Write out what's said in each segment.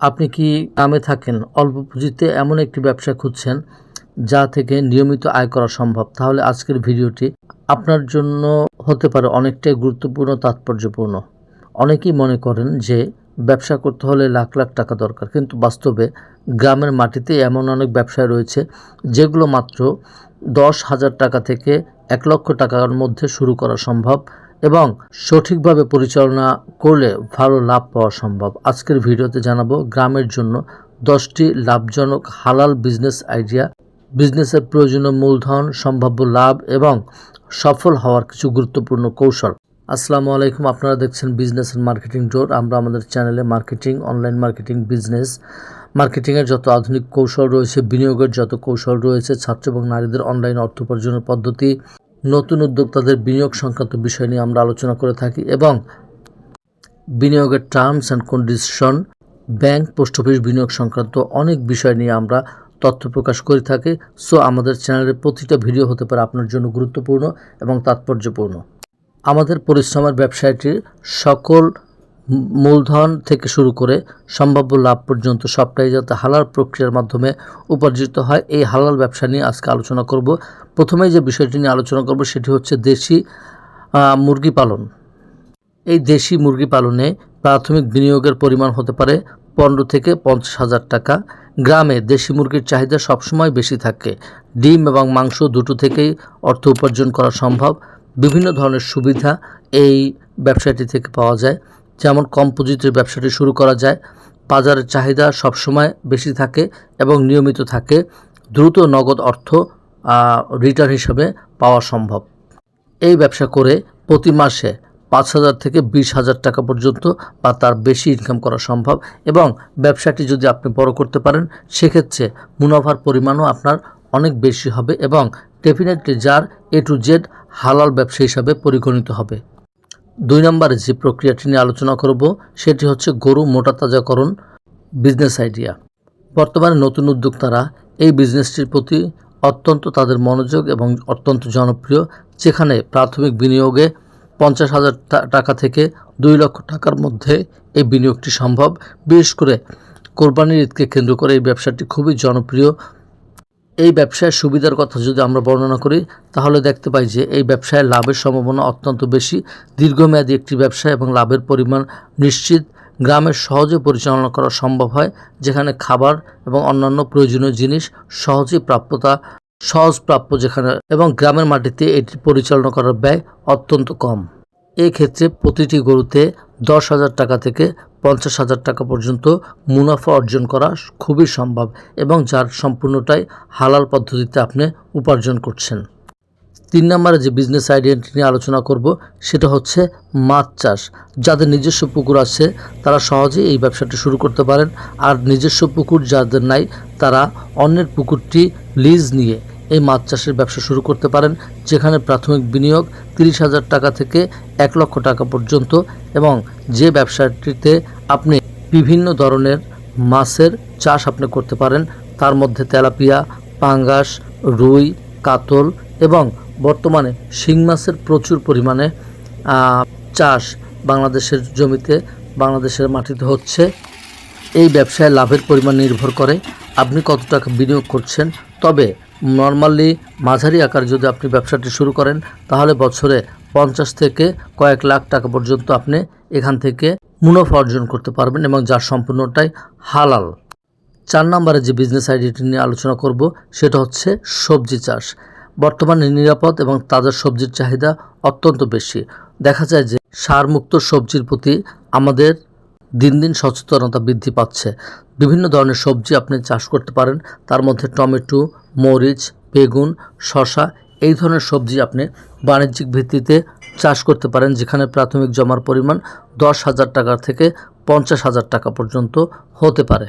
আপনি কি গ্রামে থাকেন, অল্প পুঁজিতে এমন একটি ব্যবসা খুঁজছেন যা থেকে নিয়মিত আয় করা সম্ভব? তাহলে আজকের ভিডিওটি আপনার জন্য হতে পারে অনেকটাই গুরুত্বপূর্ণ, তাৎপর্যপূর্ণ। অনেকেই মনে করেন যে ব্যবসা করতে হলে লাখ লাখ টাকা দরকার, কিন্তু বাস্তবে গ্রামের মাটিতে এমন অনেক ব্যবসা রয়েছে যেগুলো মাত্র 10,000 টাকা থেকে 1,00,000 টাকার মধ্যে শুরু করা সম্ভব এবং সঠিকভাবে পরিচালনা করলে ভালো লাভ পাওয়া সম্ভব। আজকের ভিডিওতে জানাবো গ্রামের জন্য 10টি লাভজনক হালাল বিজনেস আইডিয়া, বিজনেসের প্রয়োজনীয় মূলধন, সম্ভাব্য লাভ এবং সফল হওয়ার কিছু গুরুত্বপূর্ণ কৌশল। আসসালামু আলাইকুম, আপনারা দেখছেন বিজনেস এন্ড মার্কেটিং ডোর। আমরা আমাদের চ্যানেলে মার্কেটিং, অনলাইন মার্কেটিং, বিজনেস মার্কেটিংয়ের যত আধুনিক কৌশল রয়েছে, বিনিয়োগের যত কৌশল রয়েছে, ছাত্র এবং নারীদের অনলাইন অর্থ উপার্জনের পদ্ধতি, নতুন উদ্যোক্তাদের বিনিয়োগ সংক্রান্ত বিষয় নিয়ে আমরা আলোচনা করে থাকি এবং বিনিয়োগের terms and condition, bank, post office বিনিয়োগ সংক্রান্ত অনেক বিষয় নিয়ে আমরা তথ্য প্রকাশ করে থাকি। সো আমাদের চ্যানেলের প্রতিটা ভিডিও হতে পারে আপনার জন্য গুরুত্বপূর্ণ এবং তাৎপর্যপূর্ণ। আমাদের পরিশ্রমের ব্যবসায়টির সকল মূলধন থেকে শুরু করে সম্ভাব্য লাভ পর্যন্ত সবটাই যাতে হালাল প্রক্রিয়ার মাধ্যমে উপার্জিত হয়, এই হালাল ব্যবসা নিয়ে আজকে আলোচনা করব। প্রথমেই যে বিষয়টি নিয়ে আলোচনা করব সেটি হচ্ছে দেশি মুরগি পালন। এই দেশি মুরগি পালনে প্রাথমিক বিনিয়োগের পরিমাণ হতে পারে 15 থেকে 50,000 টাকা। গ্রামে দেশি মুরগির চাহিদা সবসময় বেশি থাকে। ডিম এবং মাংস দুটো থেকেই অর্থ উপার্জন করা সম্ভব। বিভিন্ন ধরনের সুবিধা এই ব্যবসাটি থেকে পাওয়া যায়, যেমন কম পুঁজিতে ব্যবসাটি শুরু করা যায়, বাজারের চাহিদা সবসময় বেশি থাকে এবং নিয়মিত থাকে, দ্রুত নগদ অর্থ রিটার্ন হিসাবে পাওয়া সম্ভব। এই ব্যবসা করে প্রতি মাসে 5,000 থেকে 20,000 টাকা পর্যন্ত বা তার বেশি ইনকাম করা সম্ভব এবং ব্যবসাটি যদি আপনি বড় করতে পারেন সেক্ষেত্রে মুনাফার পরিমাণও আপনার অনেক বেশি হবে এবং ডেফিনেটলি যার A to Z হালাল ব্যবসা হিসাবে পরিগণিত হবে। 2 নম্বরে যে প্রক্রিয়াটি নিয়ে আলোচনা করব সেটি হচ্ছে গরু মোটাতাজাকরণ বিজনেস আইডিয়া। বর্তমানে নতুন উদ্যোক্তারা এই বিজনেসটির প্রতি অত্যন্ত তাদের মনোযোগ এবং অত্যন্ত জনপ্রিয়, যেখানে প্রাথমিক বিনিয়োগে 50,000 টাকা থেকে 2 লক্ষ টাকার মধ্যে এই বিনিয়োগটি সম্ভব। বিশেষ করে কোরবানির ঈদকে কেন্দ্র করে এই ব্যবসাটি খুবই জনপ্রিয়। এই ব্যবসায় সুবিধার কথা যদি আমরা বর্ণনা করি তাহলে দেখতে পাই যে এই ব্যবসায় লাভের সম্ভাবনা অত্যন্ত বেশি, দীর্ঘমেয়াদী একটি ব্যবসা এবং লাভের পরিমাণ নিশ্চিত। গ্রামের সহজে পরিচালনা করা সম্ভব হয়, যেখানে খাবার এবং অন্যান্য প্রয়োজনীয় জিনিস সহজপ্রাপ্য যেখানে, এবং গ্রামের মাটিতে এটি পরিচালনা করার ব্যয় অত্যন্ত কম। এই ক্ষেত্রে প্রতিটি গরুতে 10,000 টাকা থেকে 50,000 টাকা পর্যন্ত মুনাফা অর্জন করা খুবই সম্ভব এবং যার সম্পূর্ণটাই হালাল পদ্ধতিতে আপনি উপার্জন করছেন। 3 নম্বরে যে বিজনেস আইডিয়াটি নিয়ে আলোচনা করব সেটা হচ্ছে মাছ চাষ। যাদের নিজস্ব পুকুর আছে তারা সহজেই এই ব্যবসাটি শুরু করতে পারেন, আর নিজস্ব পুকুর যাদের নাই তারা অন্যের পুকুরটি লিজ নিয়ে এই মাছ চাষের ব্যবসা শুরু করতে পারেন, যেখানে প্রাথমিক বিনিয়োগ 30,000 টাকা থেকে 1 লক্ষ টাকা পর্যন্ত এবং যে ব্যবসাটিতে আপনি বিভিন্ন ধরনের মাছের চাষ আপনি করতে পারেন, তার মধ্যে তেলাপিয়া, পাঙ্গাস, রুই, কাতল এবং বর্তমানে শিং মাছের প্রচুর পরিমাণে চাষ বাংলাদেশের জমিতে, বাংলাদেশের মাটিতে হচ্ছে। এই ব্যবসায় লাভের পরিমাণ নির্ভর করে আপনি কত টাকা বিনিয়োগ করছেন। তবে নর্মালি মাঝারি আকারে যদি আপনি ব্যবসাটি শুরু করেন তাহলে বছরে 50 থেকে কয়েক লাখ টাকা পর্যন্ত আপনি এখান থেকে মুনাফা অর্জন করতে পারবেন এবং যার সম্পূর্ণটাই হালাল। 4 নম্বরে যে বিজনেস আইডিয়াটি নিয়ে আলোচনা করব সেটা হচ্ছে সবজি চাষ। বর্তমানে নিরাপদ এবং তাজা সবজির চাহিদা অত্যন্ত বেশি। দেখা যায় যে সারমুক্ত সবজির প্রতি আমাদের দিন দিন সচেতনতা বৃদ্ধি পাচ্ছে। বিভিন্ন ধরনের সবজি আপনি চাষ করতে পারেন, তার মধ্যে টমেটো, মরিচ, বেগুন, শসা, এই ধরনের সবজি আপনি বাণিজ্যিক ভিত্তিতে চাষ করতে পারেন, যেখানে প্রাথমিক জমার পরিমাণ 10,000 টাকা থেকে 50,000 টাকা পর্যন্ত হতে পারে।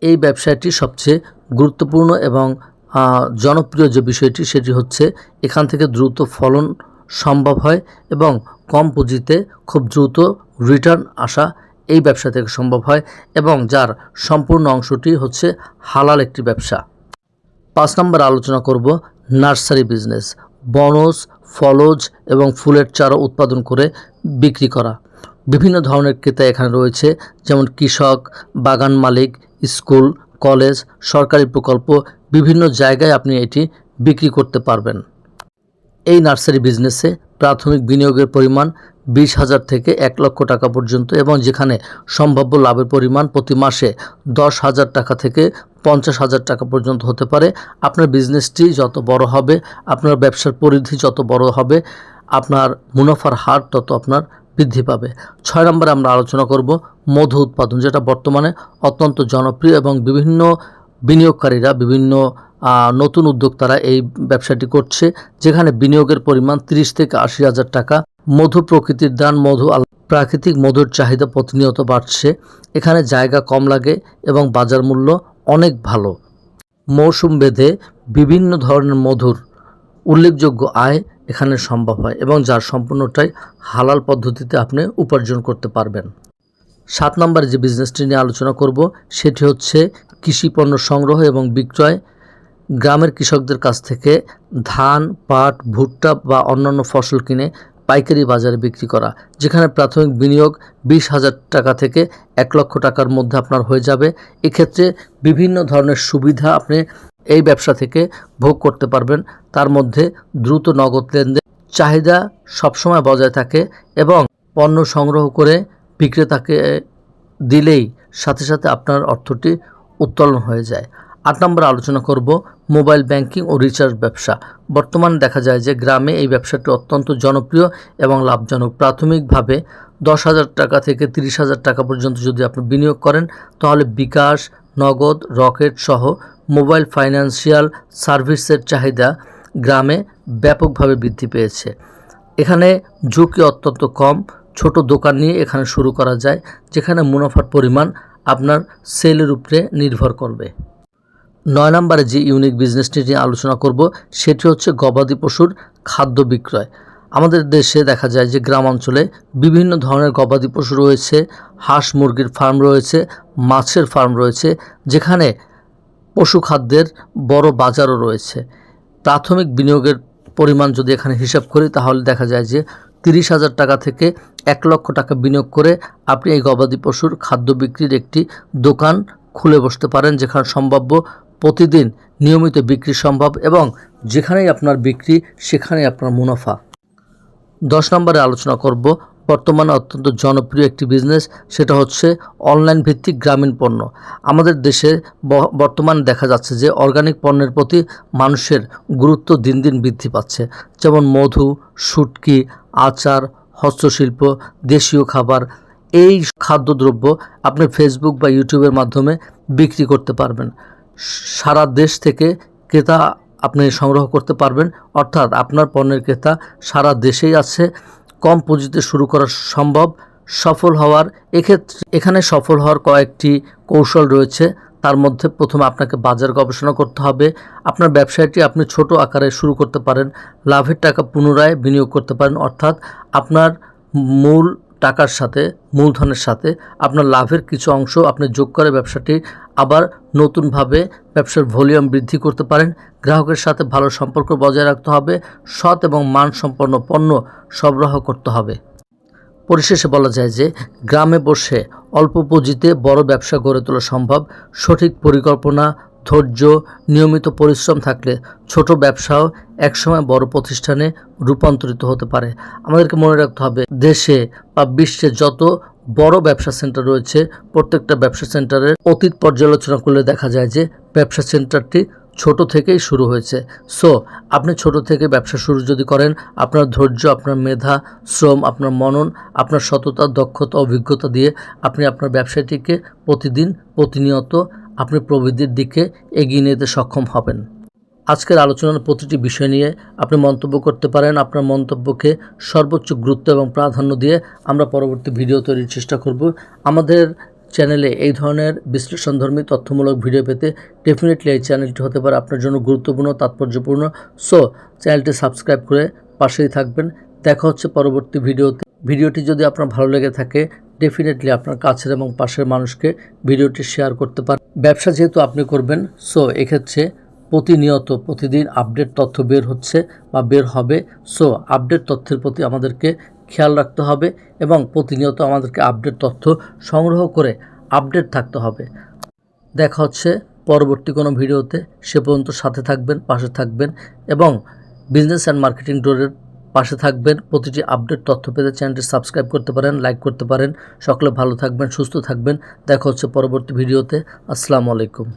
এই ব্যবসাটি সবচেয়ে গুরুত্বপূর্ণ এবং জনপ্রিয় যে বিষয়টি সেটি হচ্ছে এখান থেকে দ্রুত ফলন সম্ভব হয় এবং কম পুঁজিতে খুব দ্রুত রিটার্ন আসা এই ব্যবসা থেকে সম্ভব হয় এবং যার সম্পূর্ণ অংশটি হচ্ছে হালাল একটি ব্যবসা। 5 নম্বর আলোচনা করব নার্সারি বিজনেস। বনজ, ফলজ এবং ফুলের চারা উৎপাদন করে বিক্রি করা। বিভিন্ন ধরনের ক্রেতা এখানে রয়েছে, যেমন কৃষক, বাগান মালিক, স্কুল, কলেজ, সরকারি প্রকল্প, বিভিন্ন জায়গায় আপনি এটি বিক্রি করতে পারবেন। এই নার্সারি বিজনেসে প্রাথমিক বিনিয়োগের পরিমাণ 20,000 থেকে 1 লক্ষ টাকা পর্যন্ত এবং যেখানে সম্ভাব্য লাভের পরিমাণ প্রতি মাসে 10,000 টাকা থেকে 50,000 টাকা পর্যন্ত হতে পারে। আপনার বিজনেসটি যত বড় হবে, আপনার ব্যবসার পরিধি যত বড় হবে, আপনার মুনাফার হার তত আপনার বৃদ্ধি পাবে। 6 নম্বরে আমরা আলোচনা করব মধু উৎপাদন, যেটা বর্তমানে অত্যন্ত জনপ্রিয় এবং বিভিন্ন বিনিয়োগকারীরা, বিভিন্ন নতুন উদ্যোক্তারা এই ব্যবসাটি করছে, যেখানে বিনিয়োগের পরিমাণ 30 থেকে 80,000 টাকা। মধু প্রকৃতির দান, প্রাকৃতিক মধুর চাহিদা প্রতিনিয়ত বাড়ছে। এখানে জায়গা কম লাগে এবং বাজার মূল্য অনেক ভালো। মৌসুম ভেদে বিভিন্ন ধরনের মধুর উল্লেখযোগ্য আয় এখানে সম্ভব হয় এবং যার সম্পূর্ণটাই হালাল পদ্ধতিতে আপনি উপার্জন করতে পারবেন। 7 নম্বরে যে বিজনেসটি নিয়ে আলোচনা করব সেটি হচ্ছে কৃষি পণ্য সংগ্রহ এবং বিক্রয়। গ্রামের কৃষকদের কাছ থেকে ধান, পাট, ভুট্টা বা অন্যান্য ফসল কিনে পাইকারি বাজারে বিক্রি করা, যেখানে প্রাথমিক বিনিয়োগ 20,000 টাকা থেকে 1 লক্ষ টাকার মধ্যে আপনার হয়ে যাবে। এক্ষেত্রে বিভিন্ন ধরনের সুবিধা আপনি এই ব্যবসা থেকে ভোগ করতে পারবেন। তার মধ্যে দ্রুত নগদ লেনদেন, চাহিদা সবসময় বজায় থাকে এবং পণ্য সংগ্রহ করে বিক্রেতাকে দিলেই সাথে সাথে আপনার অর্থটি উত্তোলন হয়ে যায়। 8 নম্বরে আলোচনা করব মোবাইল ব্যাংকিং ও রিচার্জ ব্যবসা। বর্তমানে দেখা যায় যে গ্রামে এই ব্যবসাটি অত্যন্ত জনপ্রিয় এবং লাভজনক। প্রাথমিকভাবে 10,000 টাকা থেকে 30,000 টাকা পর্যন্ত যদি আপনি বিনিয়োগ করেন, তাহলে বিকাশ, নগদ, রকেট সহ মোবাইল ফাইন্যান্সিয়াল সার্ভিসের চাহিদা গ্রামে ব্যাপকভাবে বৃদ্ধি পেয়েছে। এখানে ঝুঁকি অত্যন্ত কম। ছোট দোকান নিয়ে এখানে শুরু করা যায়, যেখানে মুনাফার পরিমাণ আপনার সেলের উপরে নির্ভর করবে। 9 নম্বরে যে ইউনিক বিজনেসটি নিয়ে আলোচনা করব সেটি হচ্ছে গবাদি পশুর খাদ্য বিক্রয়। আমাদের দেশে দেখা যায় যে গ্রাম অঞ্চলে বিভিন্ন ধরনের গবাদি পশু রয়েছে, হাঁস মুরগির ফার্ম রয়েছে, মাছের ফার্ম রয়েছে, যেখানে পশু খাদ্যের বড় বাজারও রয়েছে। প্রাথমিক বিনিয়োগের পরিমাণ যদি এখানে হিসাব করি, তাহলে দেখা যায় যে 30,000 টাকা থেকে 1 লক্ষ টাকা বিনিয়োগ করে আপনি এই গবাদি পশুর খাদ্য বিক্রির একটি দোকান খুলে বসতে পারেন, যেখানে সম্ভাব্য প্রতিদিন নিয়মিত বিক্রি সম্ভব এবং যেখানেই আপনার বিক্রি সেখানেই আপনার মুনাফা। 10 নম্বরে আলোচনা করব বর্তমানে অত্যন্ত জনপ্রিয় একটি বিজনেস, সেটা হচ্ছে অনলাইন ভিত্তিক গ্রামীণ পণ্য। আমাদের দেশে বর্তমানে দেখা যাচ্ছে যে অর্গানিক পণ্যের প্রতি মানুষের গুরুত্ব দিন দিন বৃদ্ধি পাচ্ছে, যেমন মধু, শুটকি, আচার, হস্তশিল্প, দেশীয় খাবার। এই খাদ্যদ্রব্য আপনি ফেসবুক বা ইউটিউবের মাধ্যমে বিক্রি করতে পারবেন। সারা দেশ থেকে ক্রেতা আপনি সংগ্রহ করতে পারবেন, অর্থাৎ আপনার পণ্যের ক্রেতা সারা দেশেই আছে। কম পুঁজিতে শুরু করা সম্ভব। সফল হওয়ার এখানে সফল হওয়ার কয়েকটি কৌশল রয়েছে। তার মধ্যে প্রথমে আপনাকে বাজার গবেষণা করতে হবে। আপনার ব্যবসাটি আপনি ছোট আকারে শুরু করতে পারেন, লাভের টাকা পুনরায় বিনিয়োগ করতে পারেন, অর্থাৎ আপনার মূল টাকার সাথে, মূলধনের সাথে আপনার লাভের কিছু অংশ আপনি যোগ করে ব্যবসাটি আবার নতুনভাবে ব্যবসার ভলিউম বৃদ্ধি করতে পারেন। গ্রাহকের সাথে ভালো সম্পর্ক বজায় রাখতে হবে, সৎ এবং মানসম্পন্ন পণ্য সরবরাহ করতে হবে। পরিশেষে বলা যায় যে গ্রামে বসে অল্প পুঁজিতে বড় ব্যবসা গড়ে তোলা সম্ভব। সঠিক পরিকল্পনা, ধৈর্য, নিয়মিত পরিশ্রম থাকলে ছোট ব্যবসাও একসময় বড় প্রতিষ্ঠানে রূপান্তরিত হতে পারে। আমাদেরকে মনে রাখতে হবে, দেশে বা বিশ্বে যত বড় ব্যবসা সেন্টার রয়েছে, প্রত্যেকটা ব্যবসা সেন্টারের অতীত পর্যালোচনা করলে দেখা যায় যে ব্যবসা সেন্টারটি ছোট থেকেই শুরু হয়েছে। সো আপনি ছোট থেকে ব্যবসা শুরু যদি করেন, আপনার ধৈর্য, আপনার মেধা, শ্রম, আপনার মনন, আপনার সততা, দক্ষতা, অভিজ্ঞতা দিয়ে আপনি আপনার ব্যবসাটিকে প্রতিনিয়ত আপনি প্রবৃদ্ধির দিকে এগিয়ে নিতে সক্ষম হবেন। আজকের আলোচনার প্রতিটি বিষয় নিয়ে আপনি মন্তব্য করতে পারেন। আপনার মন্তব্যকে সর্বোচ্চ গুরুত্ব এবং প্রাধান্য দিয়ে আমরা পরবর্তী ভিডিও তৈরির চেষ্টা করব। আমাদের চ্যানেলে এই ধরনের বিশ্লেষণধর্মী তথ্যমূলক ভিডিও পেতে ডেফিনেটলি এই চ্যানেলটি হতে পারে আপনার জন্য গুরুত্বপূর্ণ, তাৎপর্যপূর্ণ। সো চ্যানেলটি সাবস্ক্রাইব করে পাশেই থাকবেন। দেখা হচ্ছে পরবর্তী ভিডিওতে। ভিডিওটি যদি আপনার ভালো লেগে থাকে, ডেফিনেটলি আপনার কাছের এবং পাশের মানুষকে ভিডিওটি শেয়ার করতে পারেন। ব্যবসা যেহেতু আপনি করবেন, সো এক্ষেত্রে প্রতিদিন আপডেট তথ্য বের হচ্ছে বা বের হবে। সো আপডেট তথ্যের প্রতি আমাদেরকে খেয়াল রাখতে হবে এবং প্রতিনিয়ত আমাদেরকে আপডেট তথ্য সংগ্রহ করে আপডেট থাকতে হবে। দেখা হচ্ছে পরবর্তী কোনো ভিডিওতে। সে পর্যন্ত সাথে থাকবেন, পাশে থাকবেন এবং বিজনেস অ্যান্ড মার্কেটিং ডোরের পাশে থাকবেন। প্রতিটি আপডেট তথ্য পেতে চ্যানেলটি সাবস্ক্রাইব করতে পারেন, লাইক করতে পারেন। সকলে ভালো থাকবেন, সুস্থ থাকবেন। দেখা হচ্ছে পরবর্তী ভিডিওতে। আসসালামু আলাইকুম।